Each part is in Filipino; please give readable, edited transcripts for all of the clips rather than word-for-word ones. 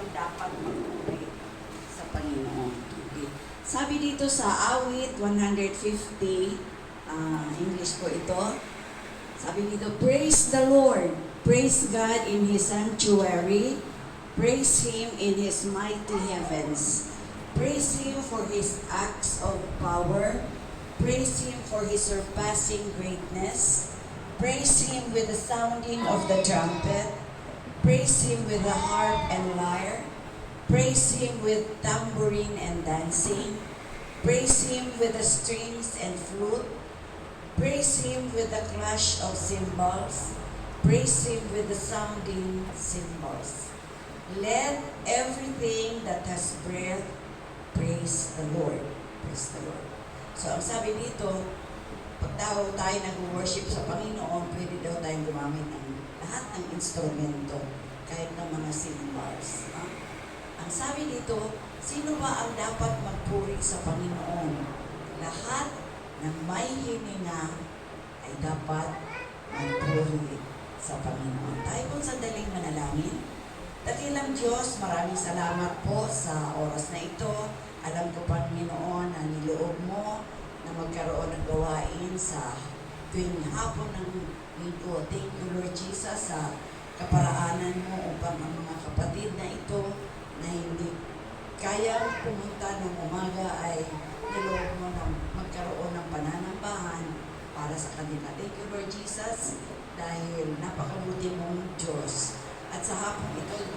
tayo dapat magpuri sa Panginoon. Okay. Sabi dito sa Awit 150, English po ito. Sabi dito, praise the Lord, praise God in His sanctuary, praise Him in His mighty heavens, praise Him for His acts of power, praise Him for His surpassing greatness, praise Him with the sounding of the trumpet, praise Him with the harp and lyre, praise Him with tambourine and dancing, praise Him with the strings and flute, praise Him with the clash of cymbals, praise Him with the sounding cymbals. Let everything that has breath praise the Lord. Praise the Lord. So ang sabi dito, pag tayo nag-worship sa Panginoon, pwede daw tayong gumamit ng lahat ng instrumento, kahit ng mga cymbals. Ang sabi dito, sino ba ang dapat magpuri sa Panginoon? Lahat ng may hininga ay dapat magpuri sa Panginoon. Tayo pong sandaling manalangin. Dakilang Diyos, maraming salamat po sa oras na ito. Alam ko, Panginoon, na niloob mo na magkaroon ng gawain sa tuwing hapon ng linggo. Thank you, Lord Jesus, sa kaparaanan mo upang ang mga kapatid na ito na hindi kaya pumunta ng umaga ay niloob mo na magkaroon ng pananambahan para sa kanila. Thank you, Lord Jesus, dahil napakabuti mong Diyos. At sa hapon ito,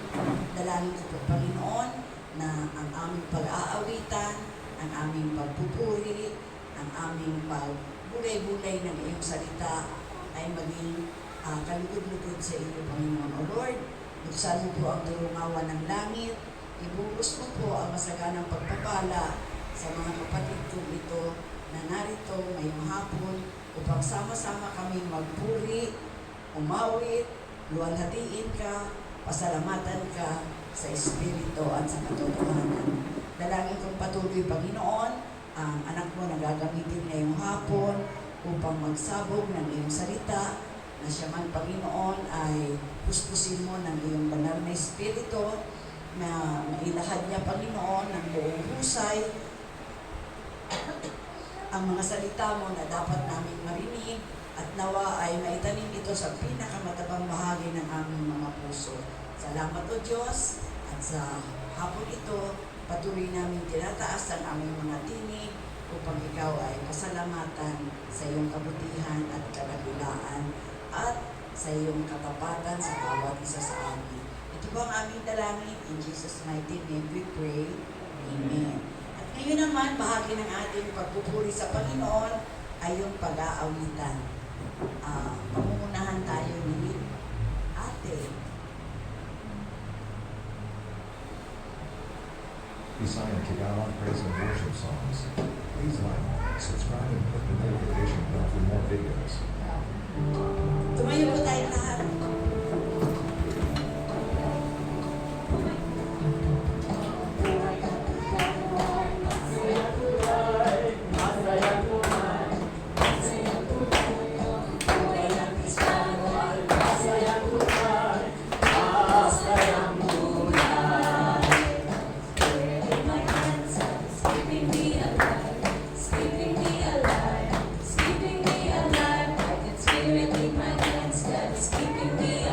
dalangin ko po, Panginoon, na ang aming pag-aawitan, ang aming pagpupuri, ang aming pagbulay-bulay ng iyong salita ay maging kalugod-lugod sa iyo, Panginoon. O Lord, buksan mo po ang durungawan ng langit, ibuhos mo po ang masaganang pagpapala sa mga kapatid kong ito na narito ngayong hapon upang sama-sama kami magpuri, umawit, luwalhatiin ka, pasalamatan ka sa Espiritu at sa katotohanan. Dalangin kong patuloy, Panginoon, ang anak mo na gagamitin ngayong hapon upang magsabog ng iyong salita, na siya man, Panginoon, ay puspusin mo ng iyong banal na Espiritu, na mailahad niya, Panginoon, ng buong husay, ang mga salita mo na dapat namin marinig, at nawa ay maitanim ito sa pinakamatabang bahagi ng aming mga puso. Salamat o Diyos, at sa hapon ito, patuloy namin tinataas ang aming mga tinig upang ikaw ay pasalamatan sa iyong kabutihan at kadakilaan at sa iyong katapatan sa bawat isa sa amin. Ito po ang aming dalangin. In Jesus' mighty name we pray. Amen. At ngayon naman, bahagi ng ating pagpupuri sa Panginoon ay yung pag-aawitan. Pamungunahan tayo ni Ate. Desire to God on praise and worship songs. Please like, subscribe, and click the notification bell for more videos. Tumayo po tayo lahat. Keeping me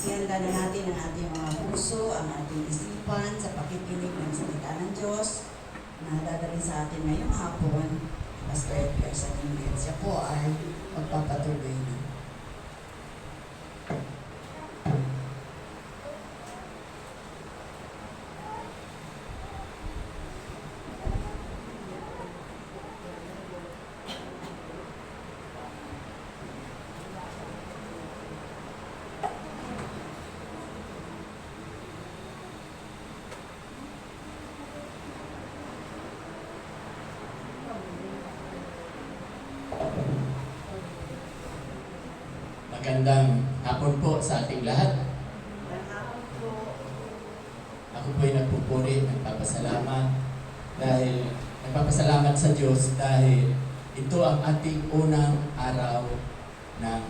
ihanda na natin ang ating mga puso, ang ating isipan sa pakikinig ng salita ng Diyos na dadalhin sa atin ngayong hapon. Pastor Edgar sa Ingrid. Siya po ay magpapatuloy na. Magandang hapon po sa ating lahat. Ako po ay nagpupuri, nagpapasalamat sa Diyos dahil ito ang ating unang araw ng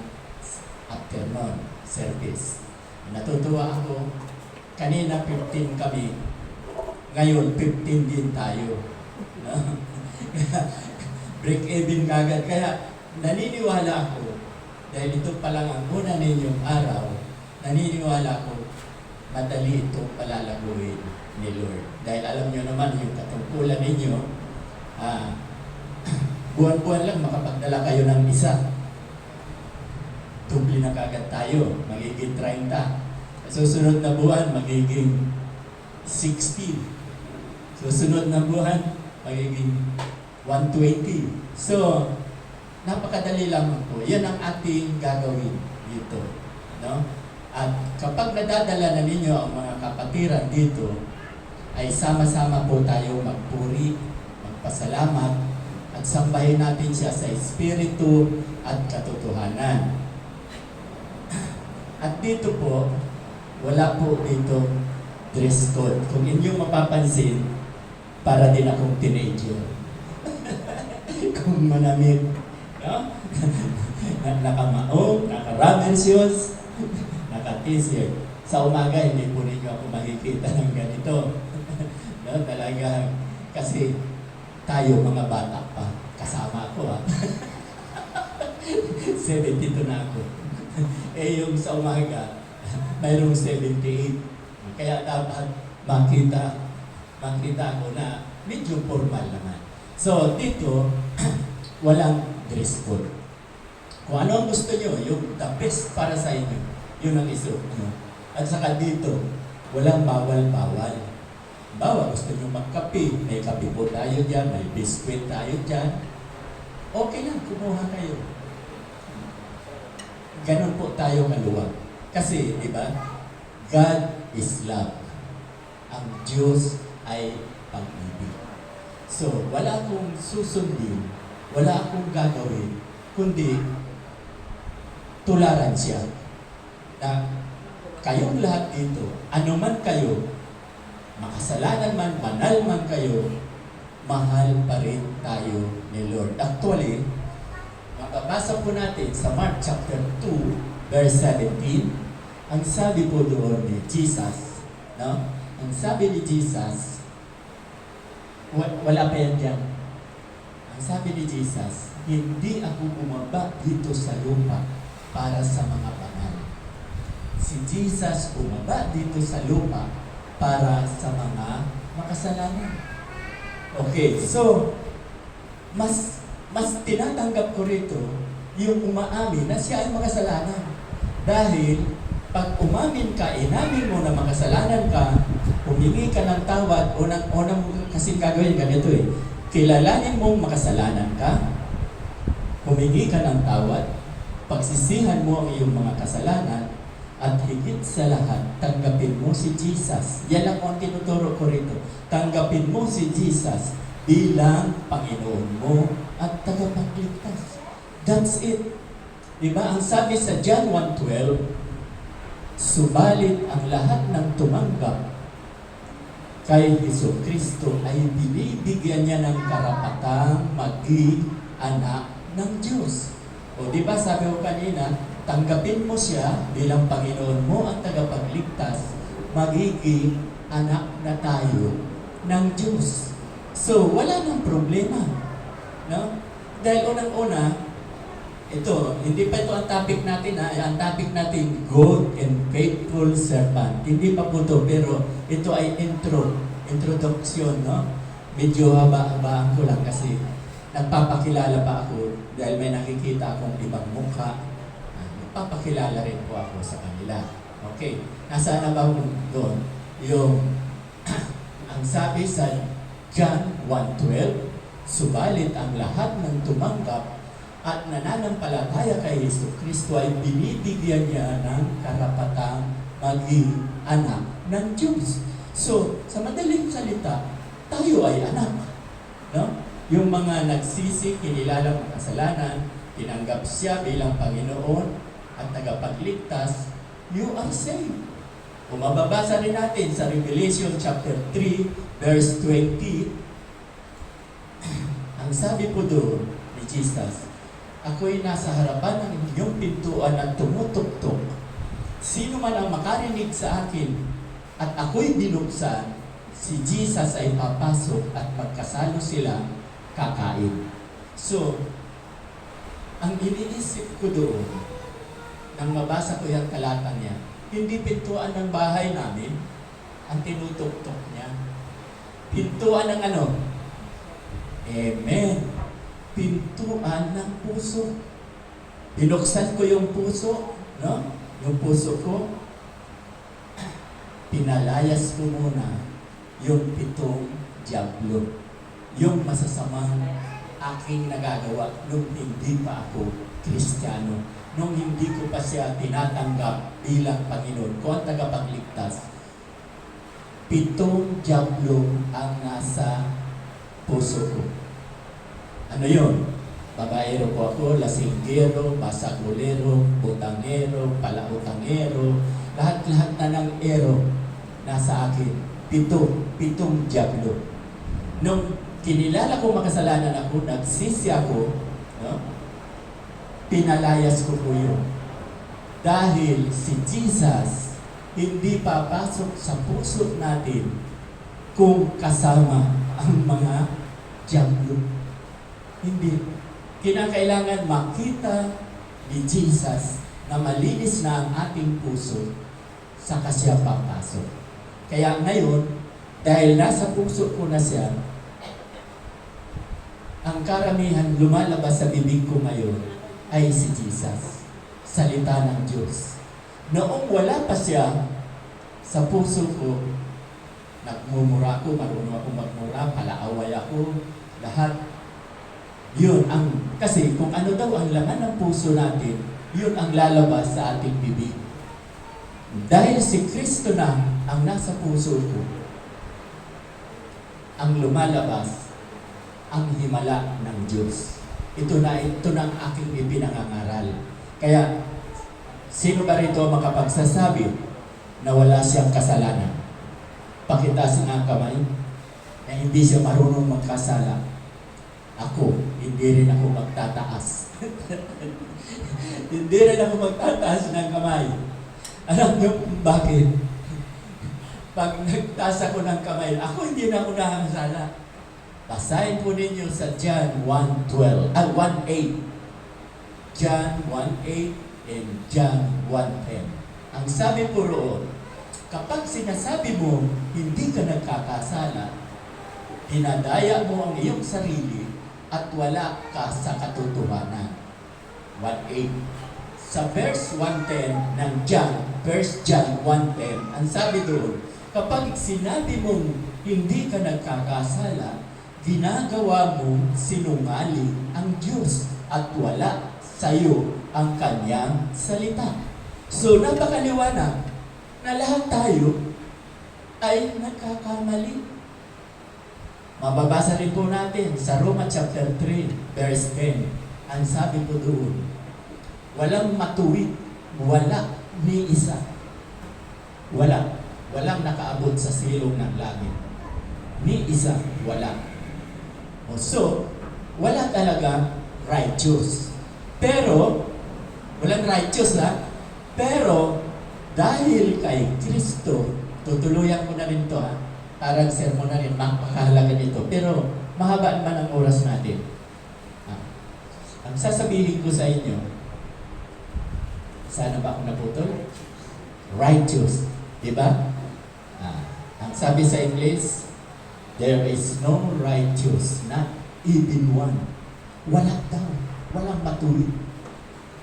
afternoon service. Natutuwa ako, kanina 15 kami, ngayon 15 din tayo. No? Break even kagad. Kaya naniniwala ako, dahil ito pa lang ang una ninyong araw, naniniwala ko, madali itong palalaguin ni Lord. Dahil alam nyo naman yung katungkulan ninyo, buwan-buwan lang makapagdala kayo ng isa. Tubli na kagad tayo, magiging 30. Susunod na buwan, magiging 60. Susunod na buwan, magiging 120. So, napakadali lang po. Yan ang ating gagawin dito. No? At kapag nadadala na ninyo ang mga kapatiran dito, ay sama-sama po tayo magpuri, magpasalamat, at sambahin natin siya sa Espiritu at katotohanan. At dito po, wala po dito dress code. Kung inyong mapapansin, para din akong teenager. Kung manamit, no? Nakamaong, naka-rubber shoes, naka-t-shirt. Sa umaga, hindi po ninyo ako makikita ng ganito. No? Talaga, kasi tayo mga bata pa. Kasama ako, ha? 72 na ako. Yung sa umaga, mayroong 78. Kaya dapat makita ko na medyo formal naman. So, dito, walang dress code. Kung ano ang gusto nyo, yung the best para sa inyo, yun ang isuot nyo. At saka dito, walang bawal-bawal. Bawa, gusto nyo magkape, may kape po tayo dyan, may biskwit tayo dyan. Okay lang, kumuha kayo. Ganon po tayo kaluwag. Kasi, di ba, God is love. Ang Diyos ay pag-ibig. So, wala akong susundin, wala akong gagawin, kundi tularan siya na kayong lahat dito, anuman kayo, makasalanan man, banal man kayo, mahal pa rin tayo ni Lord. Actually, mababasa po natin sa Mark chapter 2, verse 17, ang sabi po doon ni Jesus, no? Ang sabi ni Jesus, wala pa yan dyan. Ang sabi ni Jesus, hindi ako bumaba dito sa lupa para sa mga banal. Si Jesus bumaba dito sa lupa para sa mga makasalanan. Okay, so, mas tinatanggap ko rito yung umaamin na siya ay makasalanan. Dahil, pag umamin ka, inamin mo na makasalanan ka, humingi ka ng tawad, unang mo kasing gagawin ganito kilalanin mong makasalanan ka, humingi ka ng tawad, pagsisihan mo ang iyong mga kasalanan, at higit sa lahat, tanggapin mo si Jesus. Yan lang ang tinuturo ko rito. Tanggapin mo si Jesus bilang Panginoon mo at tagapagligtas. That's it. Diba? Ang sabi sa John 1:12, subalit ang lahat ng tumanggap kay Jesucristo ay binibigyan niya ng karapatang maging anak ng Diyos. O di ba sabi ko kanina, tanggapin mo siya bilang Panginoon mo at tagapagligtas, magiging anak na tayo ng Diyos. So, wala nang problema. No? Dahil unang-una, ito, hindi pa ito ang topic natin ha. Ang topic natin, good and faithful servant. Hindi pa po ito, pero ito ay introduction, no? Medyo haba-habaan ko lang kasi nagpapakilala pa ako dahil may nakikita akong ibang mukha. Nagpapakilala rin po ako sa kanila. Okay, nasaan na ba doon? Yung, ang sabi sa John 1:12, subalit ang lahat ng tumanggap at nananampalataya kay Jesucristo ay binibigyan niya ng karapatang maging anak ng Diyos. So, sa madaling salita, tayo ay anak. No? Yung mga nagsisi, kinilala ang kasalanan, tinanggap siya bilang Panginoon at tagapagligtas, you are saved. Kung mababasa rin natin sa Revelation chapter 3, verse 20, ang sabi po doon ni Jesus, ako'y nasa harapan ng inyong pintuan at tumutugtog. Sino man ang makarinig sa akin at ako'y binuksan, si Jesus ay papasok at magkasalo sila kakain. So, ang iniisip ko doon, nang mabasa ko yung talata niya, hindi pintuan ng bahay namin ang tinutugtog niya. Pintuan ng ano? Amen. Pintuan ng puso. Binuksan ko yung puso, no? Yung puso ko. Pinalayas ko muna yung pitong diablo. Yung masasamang aking nagagawa nung hindi pa ako Kristiyano. Nung hindi ko pa siya tinatanggap bilang Panginoon ko ang tagapagligtas. Pitong diablo ang nasa puso ko. Ano yun? Babaero po ako, lasinggero, basagulero, butangero, palautangero, lahat-lahat na ng ero nasa akin. Pitong diablo. Nung kinilala ko makasalanan ako, nagsisi ako, no? Pinalayas ko po yun. Dahil si Jesus hindi papasok sa puso natin kung kasama ang mga diablo. Hindi. Kinakailangan makita ni Jesus na malinis na ang ating puso saka siya papasok. Kaya ngayon, dahil nasa puso ko na siya, ang karamihan lumalabas sa bibig ko ngayon ay si Jesus. Salita ng Diyos. Noong wala pa siya sa puso ko, nagmumura ako, marunong ako magmura, palaaway ako, lahat. Yun ang, kasi kung ano daw ang laman ng puso natin, yun ang lalabas sa ating bibig. Dahil si Kristo na ang nasa puso ko, ang lumalabas, ang himala ng Diyos. Ito na ang aking ipinangangaral. Kaya, sino ba rito makapagsasabi na wala siyang kasalanan? Pakitaas nga ang kamay na hindi siya marunong magkasala. Ako, hindi rin ako magtataas. Hindi rin ako magtataas ng kamay. Alam niyo kung bakit? Pag nagtaas ako ng kamay, ako hindi na ako nakakasala. Basahin po ninyo sa John 1:8. John 1:8 and John 1:10. Ang sabi po roon, kapag sinasabi mo, hindi ka nagkakasala, dinadaya mo ang iyong sarili at wala ka sa katotohanan. 1:8. Sa verse 1:10 ng John, 1 John 1:10, ang sabi doon, kapag sinabi mong hindi ka nagkakasala, ginagawa mong sinungaling ang Diyos at wala sa iyo ang kanyang salita. So, napakaliwanag na lahat tayo ay nagkakamali. Mababasa rin po natin sa Roma chapter 3, verse 10. Ang sabi po doon, walang matuwid, wala ni isa. Walang nakaabot sa silong ng langit. Ni isa, wala. So, wala talaga righteous. Pero, walang righteous ha? Pero, dahil kay Kristo, tutuluyan ko na rin to ha? Parang sermon na rin, makakahalaga nito. Pero, mahaba naman ang oras natin. Ang sasabihin ko sa inyo, Sana ba ako naputol? Righteous. Diba? Ang sabi sa English, there is no righteous, not even one. Wala daw. Walang matuwid.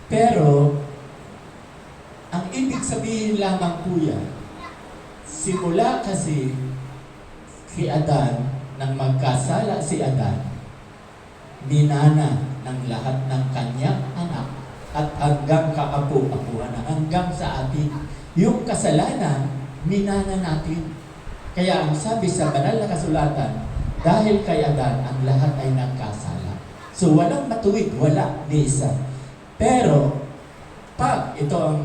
Pero, ang ibig sabihin lamang po yan, simula kasi si Adan, nang magkasala si Adan, minana ng lahat ng kanyang anak at hanggang kaapo-apuhan na hanggang sa atin. Yung kasalanan, minana natin. Kaya ang sabi sa banal na kasulatan, dahil kay Adan, ang lahat ay nagkasala. So walang matuwid, wala ni isa. Pero, pag ito ang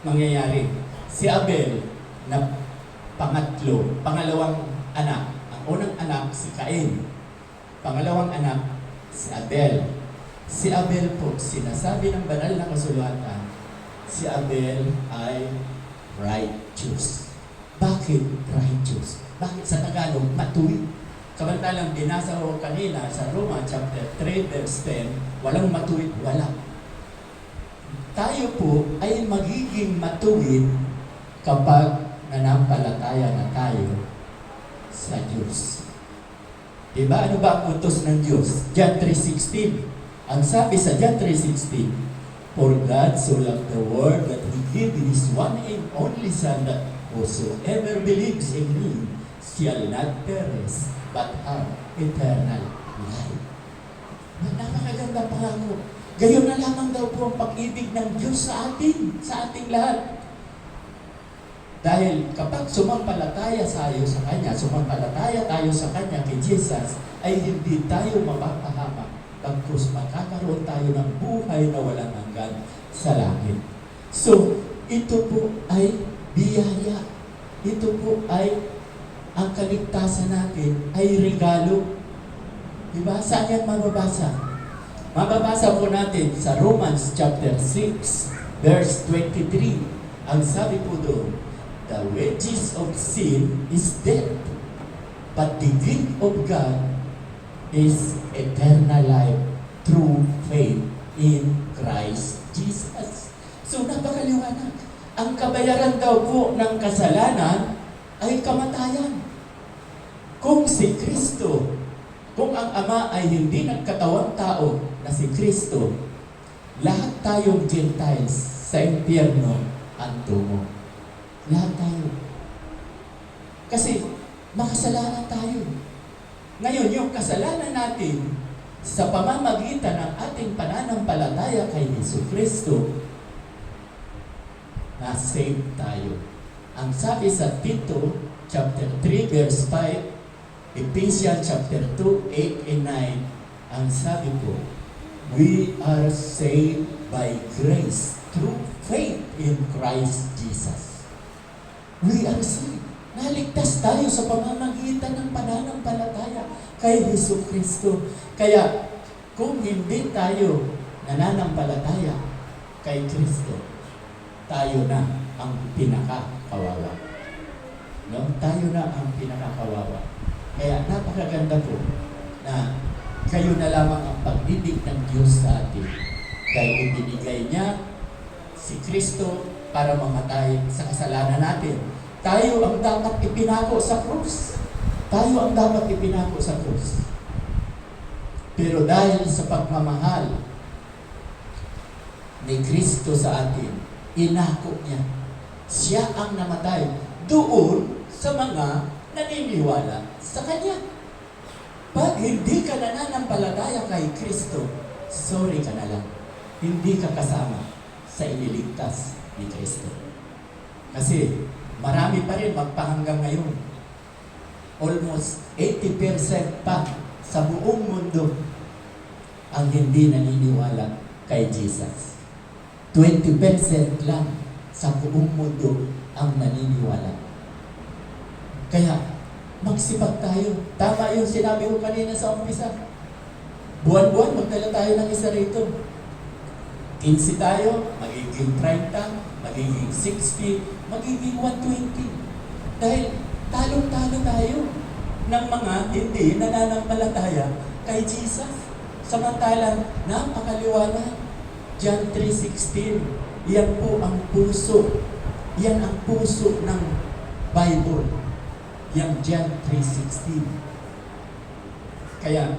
mangyayari, si Abel na pangalawang anak, ang unang anak si Cain, pangalawang anak si Abel. Si Abel po, sinasabi ng banal na kasulatan, si Abel ay righteous. Bakit righteous? Bakit sa Tagalog matuwid? Samantalang binasa ko kanina sa Roma chapter 3 verse 10, walang matuwid, wala. Tayo po ay magiging matuwid kapag nanampalataya na tayo sa Diyos. Diba? Ano ba ang utos ng Diyos? John 3:16. Ang sabi sa John 3:16, for God so loved the world that He gave His one and only Son, that whosoever believes in Him shall not perish, but have eternal life. Napakaganda pangako. Gayon na lamang daw po ang pag-ibig ng Diyos sa atin, sa ating lahat. Dahil kapag sumampalataya tayo sa Kanya, sumampalataya tayo sa Kanya kay Jesus, ay hindi tayo mapapahamak. Bagkus makakaroon tayo ng buhay na walang hanggan sa langit. So, ito po ay biyaya. Ito po ay ang kaligtasan natin ay regalo. Diba? Saan yan mababasa? Mababasa po natin sa Romans chapter 6, verse 23. Ang sabi po doon, the wages of sin is death, but the gift of God is eternal life through faith in Christ Jesus. So napakaliwanag. Ang kabayaran daw po ng kasalanan ay kamatayan. Kung si Kristo, kung ang Ama ay hindi nagkatawang tao na si Kristo, lahat tayong Gentiles sa impyerno ang tungo. Lahat tayo. Kasi makasalanan tayo. Ngayon, yung kasalanan natin sa pamamagitan ng ating pananampalataya kay Jesucristo, na-save tayo. Ang sabi sa Tito, chapter 3, verse 5, Ephesians chapter 2, 8 and 9, ang sabi po, we are saved by grace through faith in Christ Jesus. We are saved. Naligtas tayo sa pamamagitan ng pananampalataya kay Jesucristo. Kaya, kung hindi tayo nananampalataya kay Kristo, tayo na ang pinakakawawa. No? Tayo na ang pinakakawawa. Kaya napakaganda po na kayo na lamang ang pag-ibig ng Diyos sa atin. Dahil ibinigay niya si Kristo para mamatay sa kasalanan natin. Tayo ang dapat ipinako sa krus. Tayo ang dapat ipinako sa krus. Pero dahil sa pagmamahal ni Kristo sa atin, inako niya. Siya ang namatay doon sa mga naniniwala sa Kanya. Pag hindi ka nananampalataya kay Kristo, sorry ka na lang. Hindi ka kasama sa iniligtas ni Kristo. Kasi marami pa rin magpahanggang ngayon. Almost 80% pa sa buong mundo ang hindi naniniwala kay Jesus. 20% lang sa buong mundo ang naniniwala. Kaya, magsipag tayo. Tama yung sinabi ko kanina sa umpisa. Buwan-buwan, magdala tayo ng isa rito. 15 tayo, magiging 30, magiging 60, magiging 120. Dahil talong-talo tayo ng mga hindi nananampalataya kay Jesus. Samantalang napakaliwanag. John 3:16, Yan po ang puso. Yan ang puso ng Bible. Yang John 3:16. Kaya,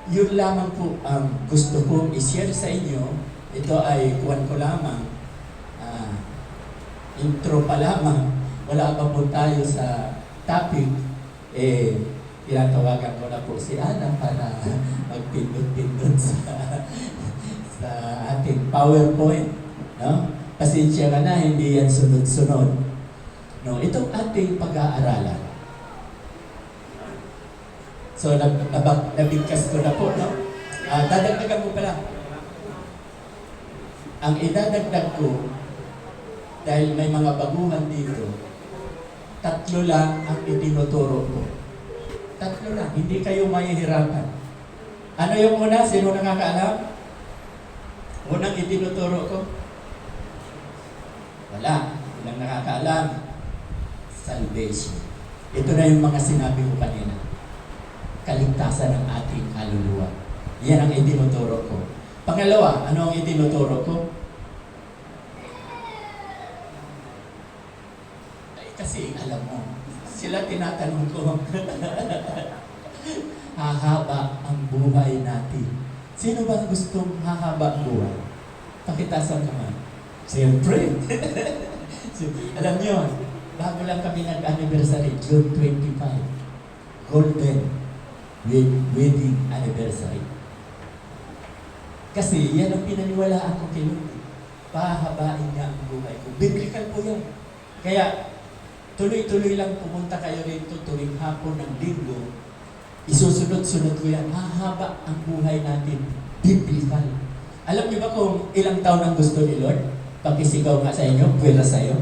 yun lamang po ang gusto kong i-share sa inyo. Ito ay kuwan ko lamang. Intro pa lamang. Wala pa po tayo sa topic. Tinatawagan ko na po si Ana para magpindot-pindot sa ating PowerPoint. No? Pasensya ka na, hindi yan sunod-sunod. No, itong ating pag-aaralan. So, nabigkas ko na po, no? Dadagdagan ko pala. Ang idadagdag ko, dahil may mga baguhan dito, 3 lang ang itinuturo ko. 3 lang, hindi kayo mahihirapan. Ano yung una? Sino nakakaalam? Unang itinuturo ko? Wala. Walang nakakaalam. Salvation. Ito na yung mga sinabi ko kanina. Kaligtasan ng ating kaluluwa. Yan ang itinuturo ko. Pangalawa, ano ang itinuturo ko? Ay, kasi alam mo, sila tinatanong ko, hahaba ang buhay natin. Sino ba gustong hahaba ang buhay? Pakitasan naman. Siyempre. Alam niyo, bago lang kami nag-anniversary, June 25. Golden wedding anniversary. Kasi yan ang pinaniwalaan ko kay Lord. Pahabain niya ang buhay ko. Biblical po yan. Kaya, tuloy-tuloy lang pumunta kayo rito tuwing hapon ng linggo. Isusunod-sunod ko yan. Hahaba ang buhay natin. Biblical. Alam niyo ba kung ilang taon ang gusto ni Lord? Pakisigaw nga sa inyo, pwera sa iyo.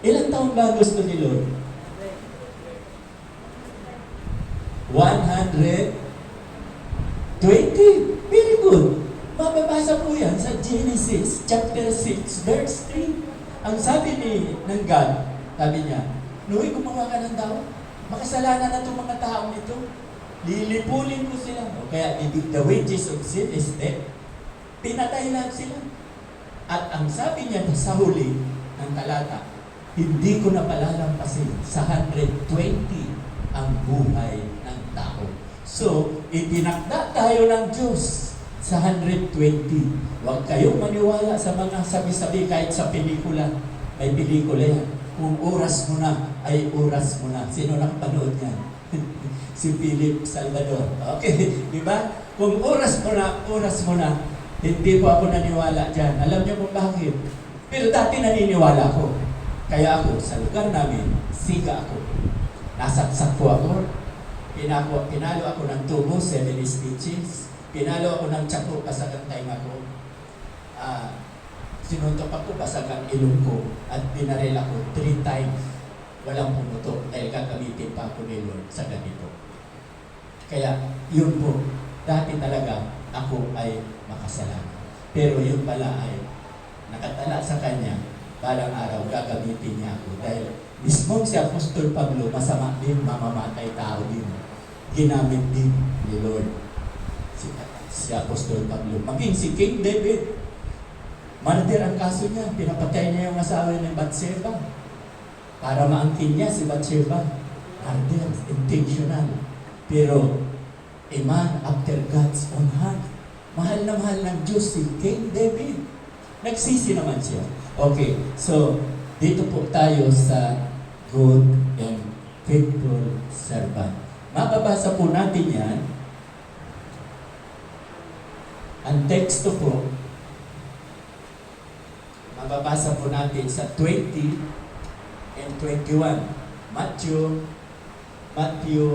Ilang taon ba gusto ni Lord? 120. Very good. Mababasa po yan sa Genesis chapter 6, verse 3. Ang sabi ng God, sabi niya, Noe, gumawa ka ng tao. Makasalanan na itong mga taong ito. Lilipulin ko sila. O kaya, the wages of sin is death. Pinatay lang sila. At ang sabi niya sa huli ng talata, hindi ko na palalampasin sa 120 ang buhay ng tao. So, itinakda tayo ng Diyos sa 120. Huwag kayong maniwala sa mga sabi-sabi kahit sa pelikula. May pelikula yan. Kung oras mo na, ay oras mo na. Sino nakapanood yan? Si Philip Salvador. Okay, di ba? Kung oras mo na, oras mo na. Hindi po ako naniwala dyan. Alam niyo kung bakit? Pero dati naniniwala ko. Kaya ako, sa lugar namin, siga ako. Nasaksak po ako. Pinalo ako ng tubo, 7 stitches. Pinalo ako ng tsapo, basag ang tainga ko. Sinuntok ako, basag ang ilong ko. At binaril ako 3 times. Walang pumutok dahil gagamitin pa ako ni Lord sa ganito. Kaya, yun po. Dati talaga, ako ay makasalanan. Pero yun pala ay nakatala sa Kanya, balang araw gagamitin niya ako. Dahil mismo si Apostol Pablo, masama din, mamamatay tao din. Ginamit din ni Lord si Apostol Pablo. Maging si King David, martir ang kaso niya. Pinapatay niya yung asawa ni Bathsheba. Para maangkin niya si Bathsheba. Martir, intentional. Pero, a man after God's own heart. Mahal na mahal ng Diyos si King David. Nagsisi naman siya. Okay, so dito po tayo sa good and faithful servant. Mababasa po natin yan. Ang teksto po, mababasa po natin sa 20 and 21. Matthew 20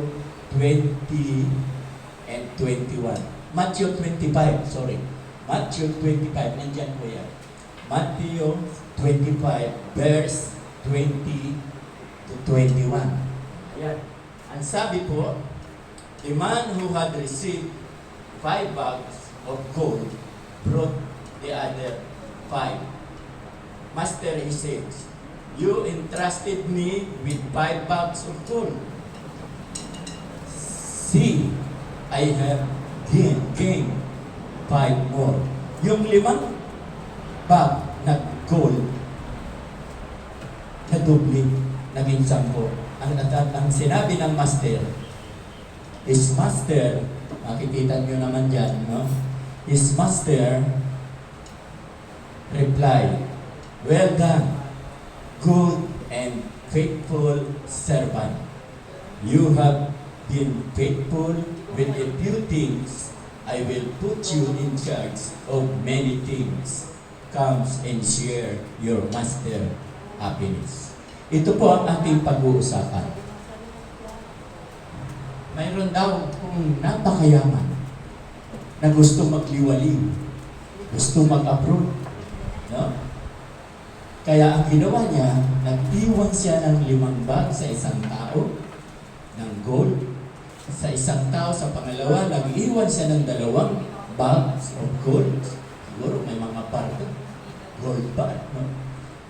and 21. Matthew 25, sorry. Matthew 25, nandyan po yan. Matthew 25, verse 20 to 21. Ayan. Ang sabi po, the man who had received 5 bags of gold brought the other 5. Master, he says, you entrusted me with 5 bags of gold. See, I have gained 5 more. Yung 5 bag na gold na doble, naging 10. Ang sinabi ng master, his master, makikita nyo naman dyan, no? His master replied, "Well done, good and faithful servant. You have been faithful with a few things. I will put you in charge of many things. Come and share your master happiness." Ito po ang ating pag-uusapan. Mayroon daw kung napakayaman na gusto magliwaliw, gusto mag-abroad. No? Kaya ang ginawa niya, nag-iwan siya ng 5 bag sa isang tao, ng gold. Sa isang tao, sa pangalawa, nag-iwan siya ng 2 bags of gold. Siguro may mga pardo, gold bar. No?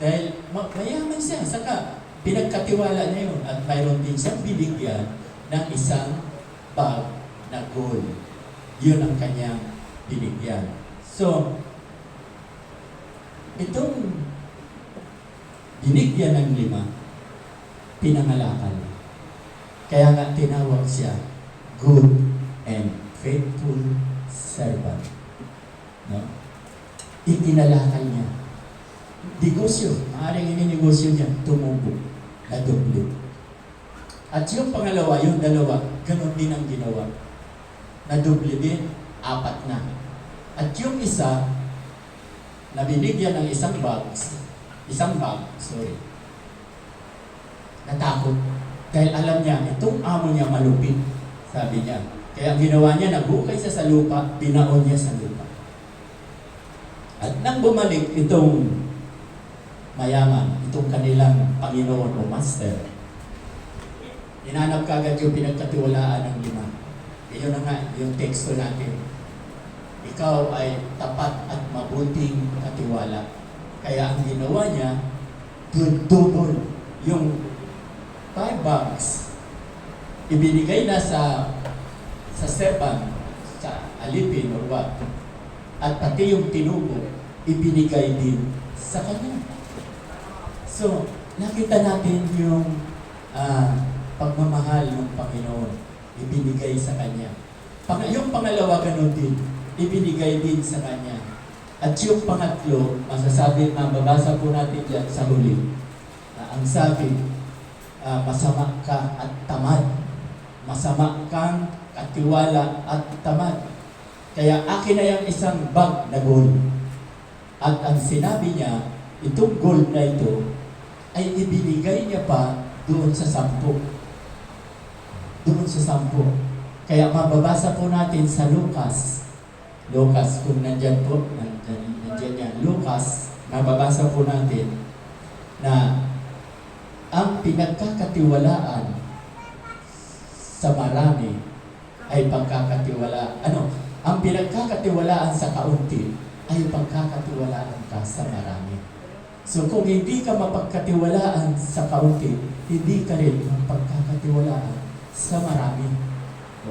Dahil mayaman siya, saka pinagkatiwala niya yun. At mayroon din siyang binigyan ng isang bag na gold. Yun ang kanyang binigyan. So, itong binigyan ng 5, pinangalakan. Kaya nga tinawag siya good and faithful servant. No? Itinalakay niya. Negosyo, maaaring ininegosyo niya, tumubo, nadoble. At yung pangalawa, yung 2, ganun din ang ginawa. Nadoble din, 4 na. At yung isa, na binigyan ng isang bag, natakot. Dahil alam niya, itong amo niya malupit, sabi niya. Kaya ang ginawa niya, naghukay siya sa lupa, binaon niya sa lupa. At nang bumalik itong mayaman, itong kanilang Panginoon o Master, hinanap kagad yung pinagkatiwalaan ng 5. Iyon na nga, yung teksto natin. Ikaw ay tapat at mabuting katiwala. Kaya ang ginawa niya, double yung 5 bags. Ibinigay na sa servant, sa alipin or what. At pati yung tinubo, ibinigay din sa kanya. So, nakita natin yung pagmamahal ng Panginoon, ibinigay sa kanya. Yung pangalawa, ganun din, ibinigay din sa kanya. At yung pangatlo, masasabi, mababasa po natin yan sa huli. Ang sabi, masama ka at tamad. Masama kang katiwala at tamad. Kaya akin na yung isang bag na gold. At ang sinabi niya, itong gold na ito, ay ibinigay niya pa doon sa 10. Doon sa 10. Kaya mababasa po natin sa Lucas, kung nandyan po, nandyan yan, Lucas, mababasa po natin na ang pinagkakatiwalaan sa marami ay pagkakatiwalaan. Ang pinagkakatiwalaan sa kaunti ay pagkakatiwalaan ka sa marami. So kung hindi ka mapagkatiwalaan sa kaunti, hindi ka rin mapagkakatiwalaan sa marami.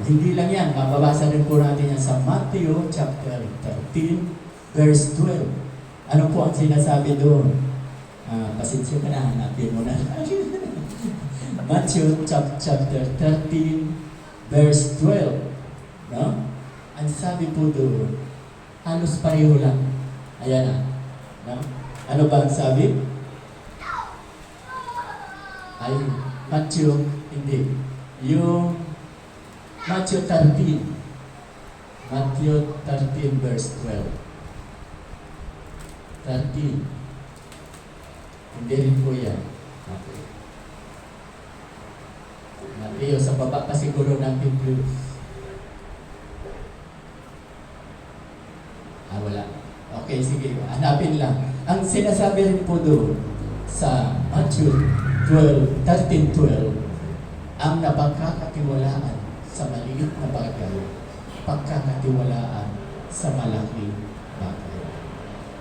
Hindi lang yan, mababasa din po natin yan sa Matthew chapter 13, verse 12. Ano po ang sinasabi doon? Pasensya ka na, hanapin mo na. Matthew chapter 13, verse 12. No? Ang sabi po doon, halos pareho lang. Ayan na. No? Ano ba ang sabi? Ay, Matthew, hindi. Yung Matthew 13. Matthew 13, verse 12. 13. Hindi rin po yan. Okay. Matthew, sa baba pa siguro natin plus. Wala. Okay, sige. Hanapin lang. Ang sinasabi rin po doon sa Matthew 13:12, ang napagkakatiwalaan sa maliit na bagay, pagkakatiwalaan sa malaking bagay.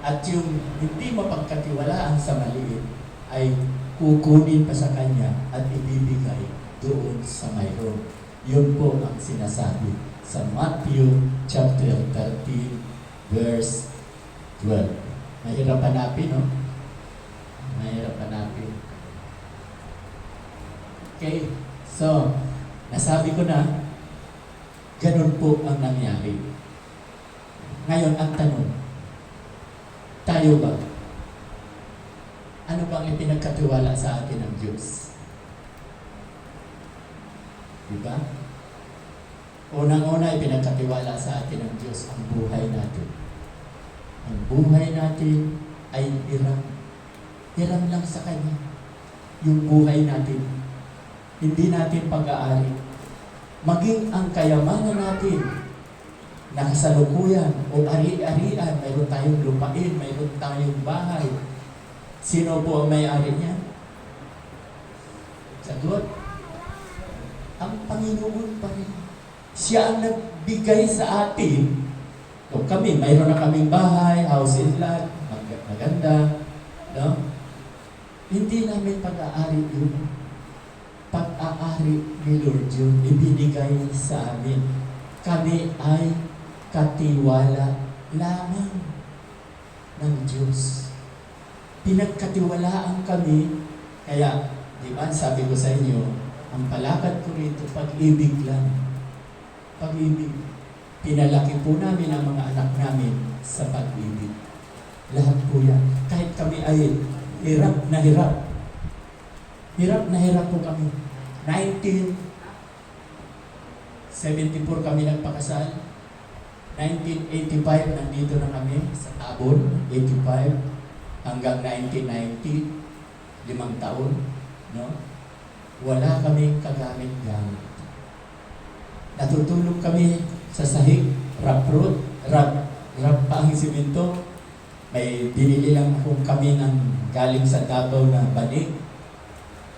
At yung hindi mapagkatiwalaan sa maliit ay kukunin pa sa kanya at ibibigay doon sa mayroon. Yun po ang sinasabi sa Matthew chapter 13 verse 12. Mahirap hanapin, no? Mahirap hanapin. Okay, so, nasabi ko na, ganun po ang nangyari. Ngayon, ang tanong, tayo ba? Ano bang ipinagkatiwala sa atin ng Diyos? Diba? Unang-una, ipinagkatiwala sa atin ng Diyos ang buhay natin. Ang buhay natin ay hiram. Hiram lang sa Kanya. Yung buhay natin. Hindi natin pag-aari. Maging ang kayamanan natin na kasalukuyan o ari-arian, mayroon tayong lupain, mayroon tayong bahay. Sino po ang may-ari niya? Sagot, ang Panginoon pa rin. Siya ang nagbigay sa atin. So kami, mayroon na kaming bahay, house and lot, maganda. No? Hindi namin pag-aari yun. Pag-aari ni Lord yun, ibinigay sa amin. Kami ay katiwala lamang ng Diyos. Pinagkatiwalaan kami, kaya, di ba, sabi ko sa inyo, ang palakad ko rito, pag-ibig lang. Pag-ibig. Pinalaki po namin ang mga anak namin sa pag-ibig. Lahat po yan. Kahit kami ay hirap na hirap. Hirap na hirap po kami. 1974 kami nagpakasal. 1985 nandito na kami sa Tabon. 85 hanggang 1990. 5 taon. No? Wala kaming kagamit-gamit. Natutulog kami sa sahig, rap pa ang simento. May binili lang akong kami ng galing sa Davao na banig.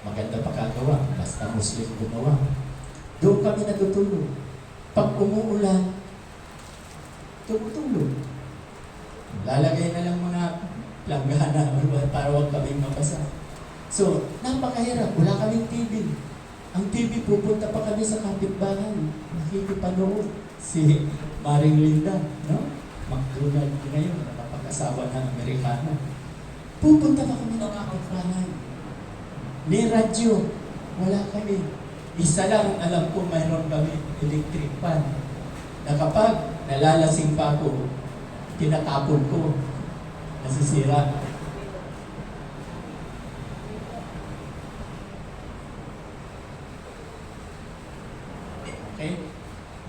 Maganda pa kagawa, basta Muslim gumawa. Doon kami natutulog. Pag umuulan, tumutulog. Lalagay na lang mga planggana para huwag kaming mabasa. So, napakahirap. Wala kaming TV. Ang TV, pupunta pa kami sa kapitbahay. Nakikipanood si Maring Linda, no? McDonald ngayon, nakapag-asawa ng Amerikano. Pupunta pa kami ng kapitbahay. May radyo, wala kami. Isa lang ang alam ko, mayroon kami electric fan. Na kapag nalalasing pa ako, tinatapon ko, nasisira. Okay?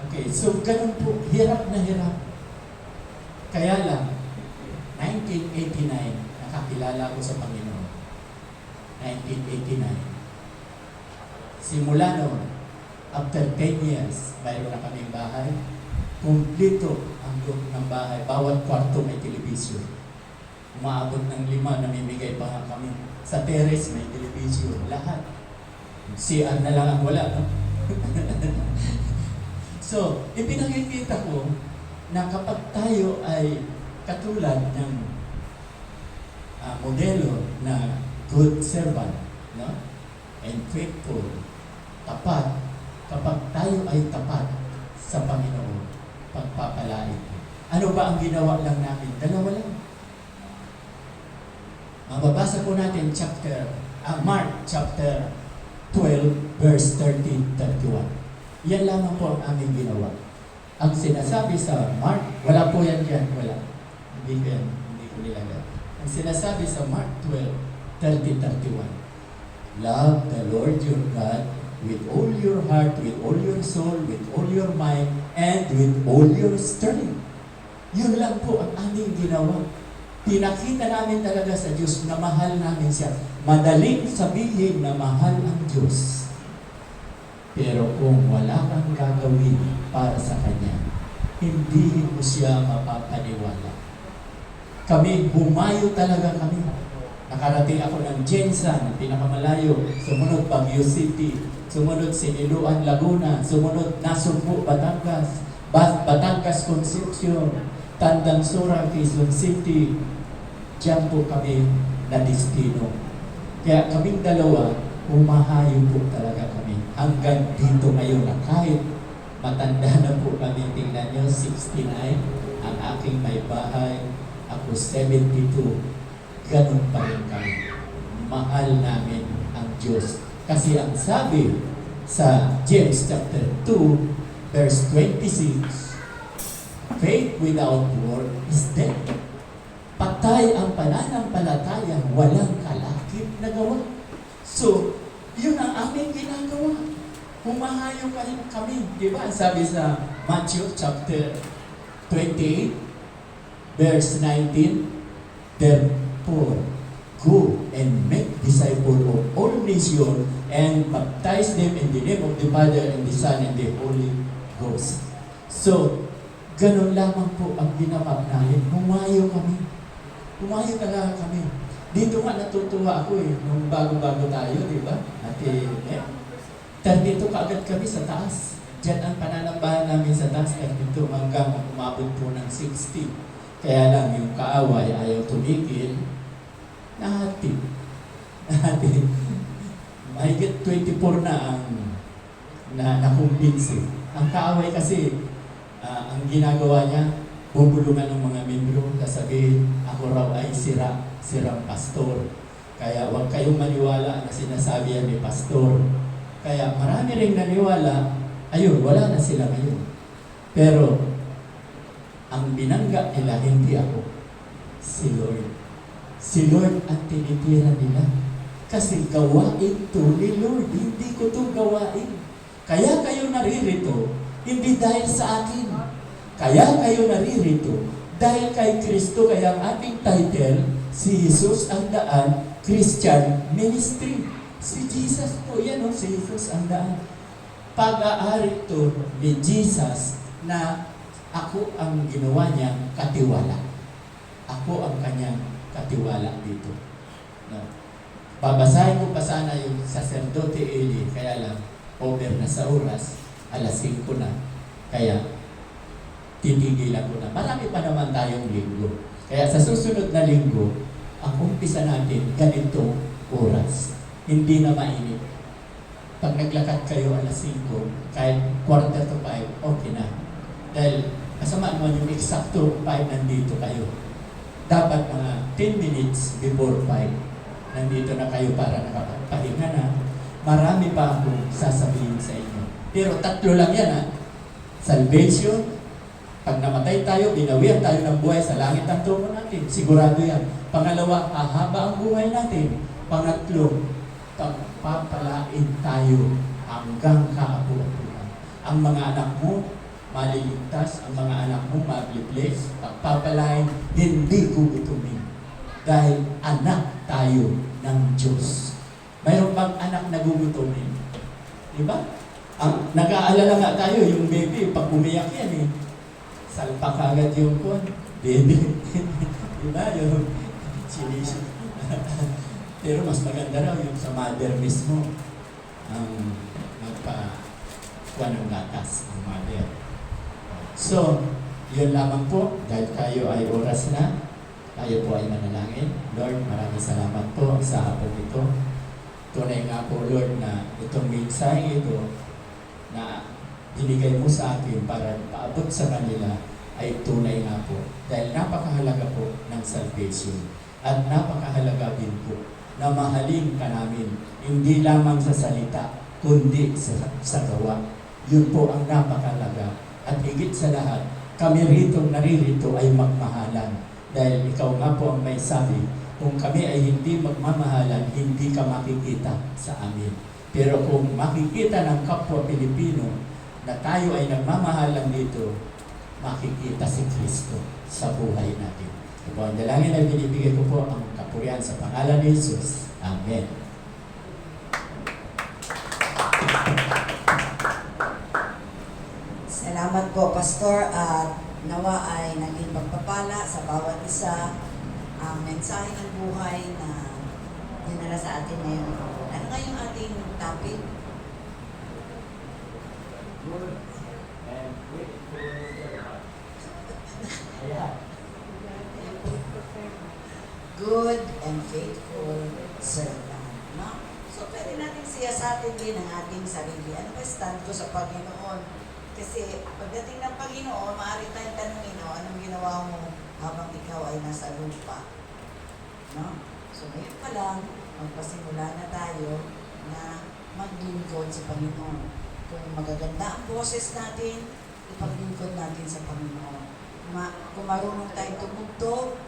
Okay, so ganun po, hirap na hirap. Kaya lang, 1989, nakakilala ko sa Panginoon. 1989. Simula noon, after 10 years, mayroon na kaming bahay. Kumplito ang look ng bahay. Bawat kwarto may television. Umaabot ng 5, namimigay pa nga kami. Sa terrace may television. Lahat. CR na lang ang wala, no? So, ipinakikita ko na kapag tayo ay katulad ng modelo na good servant, no? And faithful, tapat, kapag tayo ay tapat sa Panginoon, pagpapalain. Ano ba ang ginawa lang namin? Dalawa lang. Mababasa po natin Mark chapter 12, verse 30-31. Yan lamang po ang aming ginawa. Ang sinasabi sa Mark, wala po yan dyan, wala. Hindi ko nilagay. Ang sinasabi sa Mark 12, 30-31. Love the Lord your God with all your heart, with all your soul, with all your mind, and with all your strength. Yun lang po ang aming ginawa. Pinakita namin talaga sa Diyos na mahal namin siya. Madaling sabihin na mahal ang Diyos. Pero kung wala kang gagawin para sa Kanya, hindi mo siya mapapaniwala. Kami, humayo talaga kami. Nakarating ako ng Jensan, pinakamalayo. Sumunod Baguio City. Sumunod Siniluan, Laguna. Sumunod Nasugbu, Batangas. Batangas, Concepcion. Tandang Sora, Quezon City. Diyan po kami na destino. Kaya kaming dalawa, humahayo po talaga kami. Hanggang dito ngayon na kahit matanda na po kami, tingnan nyo, 69, ang aking may bahay, ako 72, ganun pa rin kami. Mahal namin ang Diyos. Kasi ang sabi sa James chapter 2, verse 26, faith without work is dead. Patay ang pananampalataya, walang kalakip na gawa. So, yun ang aming ginagawa. Humahayo kami. Di ba? Sabi sa Matthew chapter 28, verse 19, therefore, go and make disciples of all nations and baptize them in the name of the Father and the Son and the Holy Ghost. So, ganun lamang po ang ginawa namin. Humayo kami. Humayo talaga kami. Dito nga natutuwa ako nung bago-bago tayo, di ba? Ate, 32 kaagad kami sa taas. Diyan ang pananambahan namin sa taas, 32 hanggang umabot po ng 60. Kaya lang yung kaaway ayaw tumigil, nahatid. Mahigit 24 na ang nakumbinsi. Ang kaaway kasi, ang ginagawa niya, bubulungan ng mga membro, sasabihin, ako raw ay sirang pastor. Kaya huwag kayong maniwala na sinasabi yan ni pastor. Kaya marami ring naniwala, ayun, wala na sila ngayon. Pero, ang binangga nila, hindi ako, si Lord. Si Lord ang tinitira nila. Kasi gawain to ni Lord, hindi ko to gawain. Kaya kayo naririto, hindi dahil sa akin. Kaya kayo naririto, dahil kay Kristo, kaya ang ating title, si Jesus ang daan, Christian Ministry. Si Jesus po, yan si Jesus ang daan. Pag-aari to ni Jesus na ako ang ginawa niya katiwala. Ako ang kanyang katiwala dito. No. Babasahin ko pa sana yung sacerdote Eli, kaya lang, over na sa oras, alas 5 na. Kaya, titigilan ko na. Marami pa naman tayong linggo. Kaya sa susunod na linggo, ang umpisa natin, ganitong oras. Hindi na mainit. Pag naglakad kayo alas 5, kahit 4:45, okay na. Dahil kasama naman yung eksakto 5 nandito kayo. Dapat mga 10 minutes before 5, nandito na kayo para nakapagpahinga na. Marami pa akong sasabihin sa inyo. Pero 3 lang yan Salvation, pag namatay tayo, binawian tayo ng buhay sa langit ang tungo natin. Sigurado yan. Pangalawa, hahaba ang buhay natin. Pangatlo, pagpapalain tayo hanggang kaapu-apuan. Ang mga anak mo, maliligtas. Ang mga anak mo, mablibless. Pagpapalain, hindi gugutumin. Dahil anak tayo ng Diyos. Mayroon bang anak na gugutumin? Diba? Nag-aalala nga tayo, yung baby, pag umiyak yan salpak agad yung kon. Baby. Diba? Yung sinisip. Pero mas maganda raw yung sa mother mismo ang magpa-kuha ng gatas ang mother. So, yun lamang po. Dahil kayo ay oras na, tayo po ay manalangin. Lord, maraming salamat po sa hapon ito. Tunay nga po, Lord, na itong mensahe ito na binigay mo sa akin para paabot sa kanila ay tunay nga po. Dahil napakahalaga po ng salvation. At napakahalaga din po na mahalin ka namin, hindi lamang sa salita, kundi sa gawa. Yun po ang napakahalaga. At higit sa lahat, kami rito naririto ay magmahalan. Dahil ikaw nga po ang may sabi, kung kami ay hindi magmamahalan, hindi ka makikita sa amin. Pero kung makikita ng kapwa Pilipino na tayo ay nagmamahalan dito, makikita si Kristo sa buhay natin. Ito ang dalangin na binibigay ko po ang kapurihan sa pangalan ni Jesus. Amen. Salamat po, Pastor, at nawa ay naging pagpapala sa bawat isa ang mensahe ng buhay na dinala sa atin ngayon. Ano nga yung ating topic? Good and faithful servant. No? So, pwede natin siyasatin din ang ating sarili. Ano ba stand ko sa Panginoon? Kasi pagdating ng Panginoon, maaari tayong tanungin, anong ginawa mo habang ikaw ay nasa lupa. No? So ngayon pa lang, magpasimula na tayo na maglingkod sa Panginoon. Kung magaganda ang boses natin, ipaglingkod natin sa Panginoon. Kung marunong tayong tumugtog,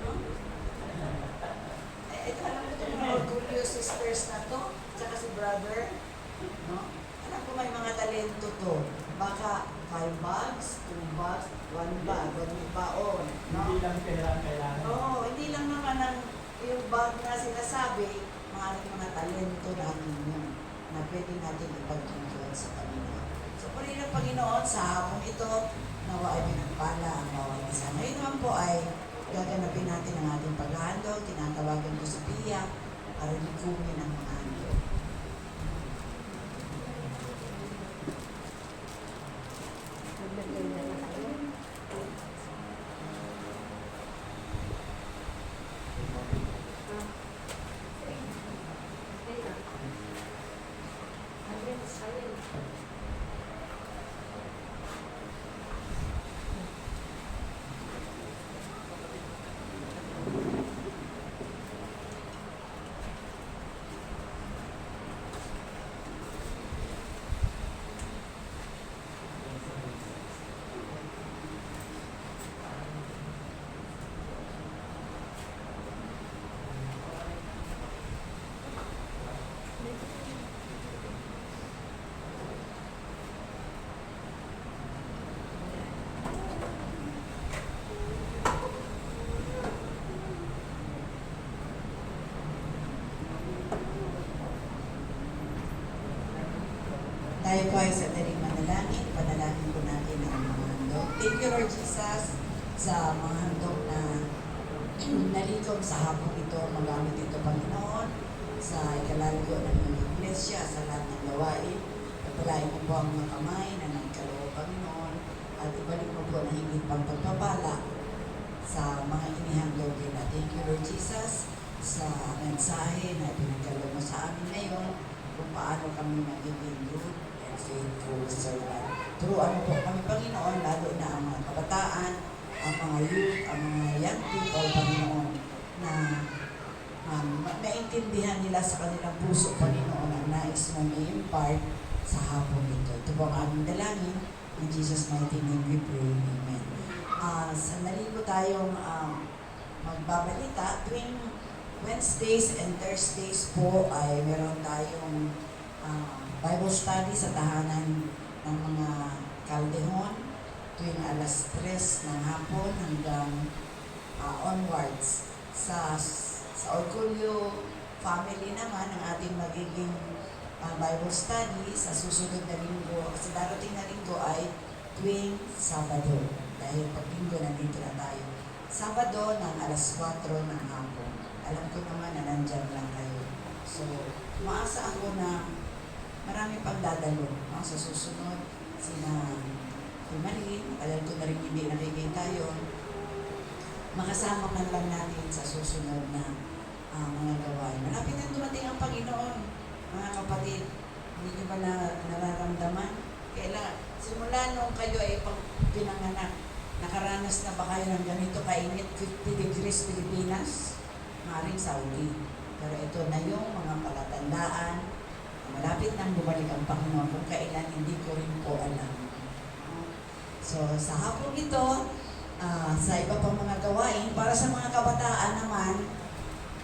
no? Ito alam ko itong mga Orgulyo sisters na to, tsaka si brother, no? Alam ko may mga talento to. Baka 5 bags, 2 bags, 1 bag, 1 baon, no? Hindi lang kailangan. Oo, hindi lang naman ang yung bag na sinasabi, mga talento natin yun na pwede natin ipaglingkod sa Panginoon. So, purihin ng Panginoon sa hapong ito, nawa ay pinagpala ang bawat isa. Ngayon naman po ay gaganapin natin ang ating paghahandog. Tinatawagan ko si Pia para likumin ang mga handog. Tayo po ay sa daling manalangin. Panalangin po natin ang mga handog. Thank you, Lord Jesus, sa mga handog na nalikom sa hapon ito. Magamit ito, Panginoon, sa ikalalago ng mga iglesia, sa lahat ng gawain. Pagpalain mo po ang mga kamay na nagkaloob, Panginoon, at ibalik mo po na higit pang pagpapala sa mga inihandog nila. Thank you, Lord Jesus, sa mensahe na pinagkaloob mo sa amin ngayon kung paano kami magiging good and faithful servant. Turuan mo po kami, Panginoon, lalo na ang mga kabataan, ang mga youth, ang mga young people, Panginoon, na maintindihan nila sa kanilang puso, Panginoon, ang nais mong i-impart sa hapon ito. Ito po ang aming dalangin. In Jesus' mighty name we pray. Amen. Sandali po tayong magbabalita. Tuwing Wednesdays and Thursdays po ay meron tayong Bible study sa tahanan ng mga Caldejon tuwing alas 3 ng hapon hanggang onwards. Sa Orgulyo family naman ang ating magiging Bible study sa susunod na linggo, sa darating na linggo ay tuwing Sabado. Dahil pag linggo nandito na tayo. Sabado ng alas 4 ng hapon. Alam ko naman na nandyan lang kayo. So, maasa ako na marami pang dadalo, no? Sa susunod. Sina Marie, alam ko na rin hindi nakikita yun. Makasama man lang natin sa susunod na mga gawain. Malapit na dumating ang Panginoon, mga kapatid. Hindi nyo ba nararamdaman? Kailan, simula nung kayo ay pinanganak, nakaranas na ba kayo ng ganito kainit, 50 degrees Pilipinas? Maring Saudi. Pero ito na yung mga palatandaan. Malapit nang bumalik ang Panginoon kung kailan hindi ko rin po alam. So sa hapon ito, sa iba pang mga gawain, para sa mga kabataan naman,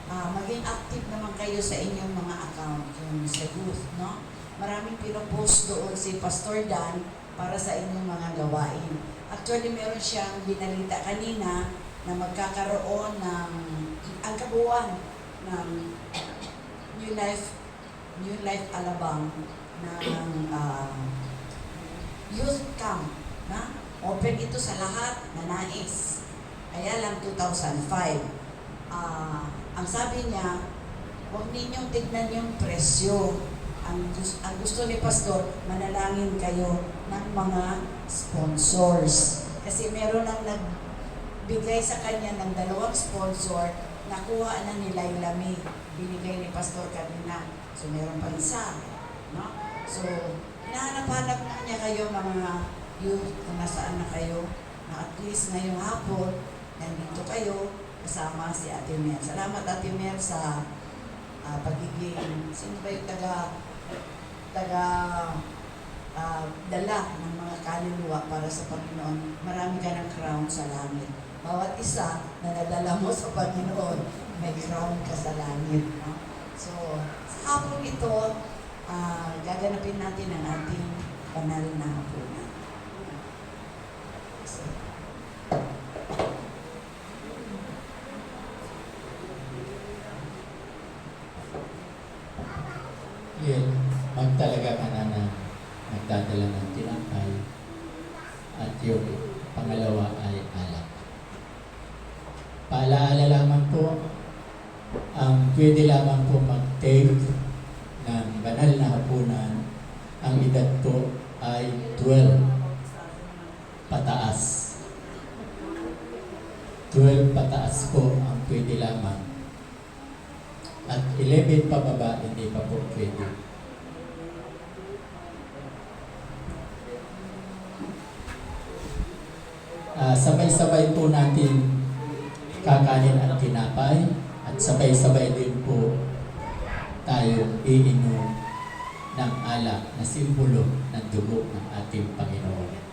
maging active naman kayo sa inyong mga account, yung sa youth, no? Maraming pinopost doon si Pastor Dan para sa inyong mga gawain. Actually, meron siyang binalita kanina na magkakaroon ng ang kabuuan ng New Life Alabang ng youth camp na open ito sa lahat na nais. Kaya lang 2005. Ang sabi niya, huwag ninyong tignan yung presyo. Ang gusto ni Pastor, manalangin kayo ng mga sponsors. Kasi meron nang nagbigay sa kanya ng 2 sponsor, nakuha na nila yung lamig. Binigay ni Pastor kanina. So meron pa isa. No? So, hinahanap-hanap na niya kayo mga youth kung nasaan na kayo. na at least ngayong hapon, nandito kayo kasama si Ate Mer. Salamat Ate Mer sa pagiging, sino ba yung dala ng mga kaluluwa para sa Panginoon. Marami ka ng crown sa langit. Bawat isa na nadala mo sa Panginoon, may crown ka sa langit. No? So, sa hapon ito, gaganapin natin ang ating banal na hapunan. So, Yun, magtalaga ka na nagdadala ng tinapay at yung pangalawa ay alak. Paalaala lamang po, ang pwede lamang po mag-take ng banal na hapunan, ang edad po ay 12 pataas. 12 pataas po ang pwede lamang. At 11 pababa, hindi pa po pwede. Sabay-sabay po natin kakanin at tinapay at sabay-sabay din po tayo iinom ng alak na simbolo ng dugo ng ating Panginoon.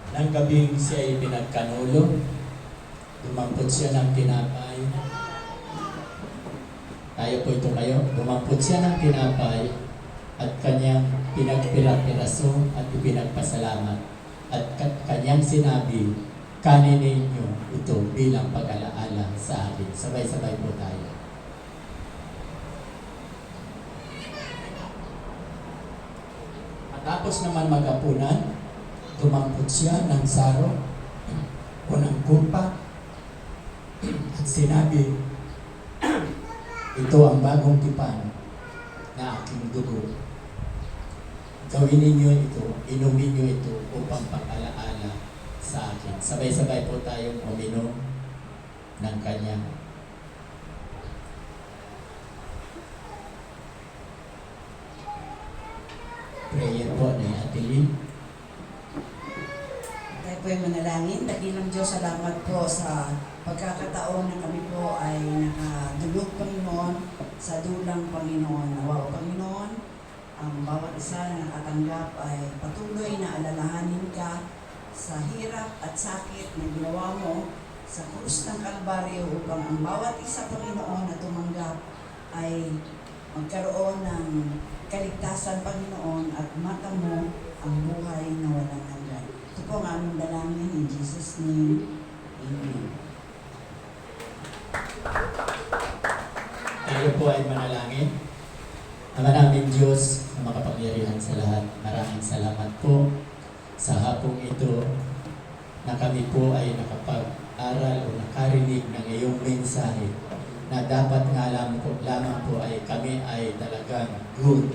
Nang gabing siya ay pinagkanulo, dumampot siya ng tinapay. Tayo po ito kayo. Dumampot siya ng tinapay at kanyang pinagpira-piraso at ipinagpasalamat. At kanyang sinabi, kanin ninyo ito bilang pag-alaala sa akin. Sabay-sabay po tayo. Matapos naman mag-apunan, dumampot siya ng saro o ng kupa at sinabi, ito ang bagong tipan na aking dugo. Gawin ninyo ito, inumin nyo ito upang pag-alaala sa akin. Sabay-sabay po tayong uminom ng kanyang prayer po ni Ate Lynn. tayo po ay manalangin. Dakilang Diyos, salamat po sa pagkakataon na kami po ay nakadulog, Panginoon, sa dulang Panginoon. Nawa, Panginoon, ang bawat isa na nakatanggap ay patuloy na alalahanin ka sa hirap at sakit na ginawa mo sa krus ng Kalbaryo upang ang bawat isa, Panginoon, na tumanggap ay magkaroon ng kaligtasan, Panginoon, at mata mo ang buhay na walang hanggan. Ito po ang aming dalangin in Jesus' name. Amen. Tayo po ay manalangin. Ama namin Diyos na makapangyarihan sa lahat, maraming salamat po sa hapong ito na kami po ay nakapag-aral o nakarinig ng iyong mensahe na dapat nga lamang po ay kami ay talagang good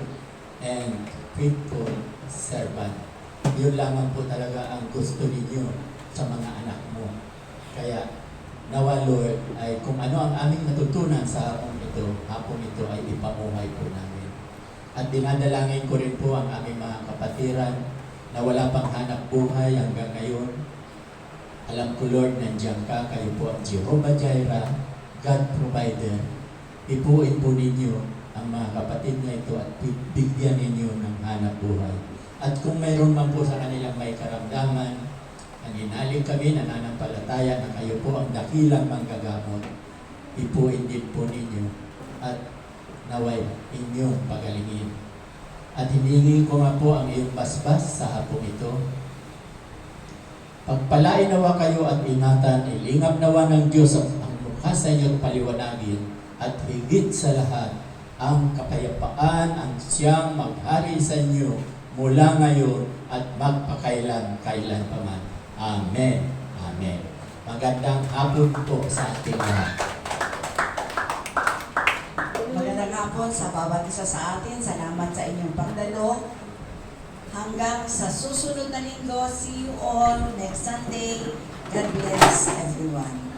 and faithful servant. Yun lamang po talaga ang gusto ninyo sa mga anak mo. Kaya nawa Lord ay kung ano ang aming natutunan sa hapong ito ay ipamuhay po namin. At dinadalangin ko rin po ang aming mga kapatiran na wala pang hanap buhay hanggang ngayon. Alam ko Lord, nandiyan ka, kayo po ang Jehovah Jireh, God provider. Ipuin po ninyo ang mga kapatid na ito at bigyan ninyo ng hanap buhay. At kung mayroon man po sa kanilang may karamdaman, ang inalig kami, nananampalataya na kayo po ang dakilang manggagamot, ipuin din po ninyo at naway inyong pagalingin. At hiningi ko nga po ang iyong basbas sa hapong ito. Pagpalain nawa kayo at ingatan, ilingap nawa ng Diyos ang mukha sa inyo at paliwanagin, at higit sa lahat, ang kapayapaan ang siyang maghari sa inyo mula ngayon at magpakailan-kailan pa man. Amen. Amen. Magandang hapon po sa ating lahat. Magandang hapon sa bawat isa sa atin. Salamat sa inyong pagdalo. Hanggang sa susunod na linggo. See you all next Sunday. God bless everyone.